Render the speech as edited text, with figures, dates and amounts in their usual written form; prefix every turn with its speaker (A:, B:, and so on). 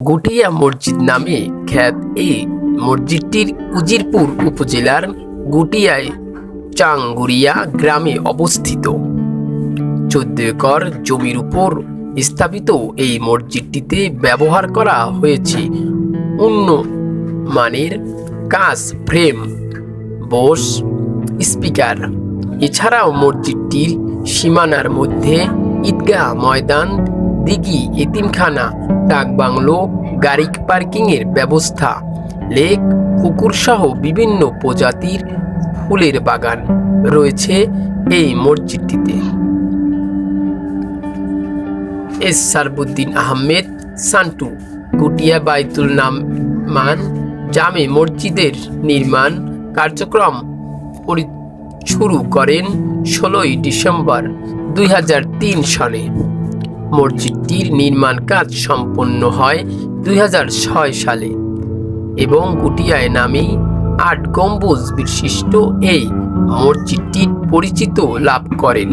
A: গুটিয়া মসজিদ নামে খ্যাত এই মসজিদটির উজিরপুর উপজেলার গুটিয়ায় চাঙ্গুরিয়া গ্রামে অবস্থিত। 14 একর জমির উপর স্থাপিত এই মসজিদটিতে ব্যবহার করা হয়েছে উন্নত মানের কাচ ফ্রেম, বোস, স্পিকার। এছাড়াও মসজিদটির সীমানার মধ্যে ঈদগাহ ময়দান, দিঘি, এতিমখানা, ডাকবাংলো, গাড়ি পার্কিংয়ের ব্যবস্থা, লেক, পুকুর সহ বিভিন্ন প্রজাতির ফুলের বাগান রয়েছে এই মসজিদটিতে। এস সারবুদ্দিন আহমেদ সান্টু গুটিয়া বাইতুল মান জামে মসজিদের নির্মাণ কার্যক্রম শুরু করেন 16 ডিসেম্বর 2003 সালে। মসজিদটির নির্মাণ কাজ সম্পন্ন হয় 2006 সালে এবং গুটিয়ায় নামে 8 গম্বুজ বিশিষ্ট এই মসজিদটি পরিচিতি লাভ করেন।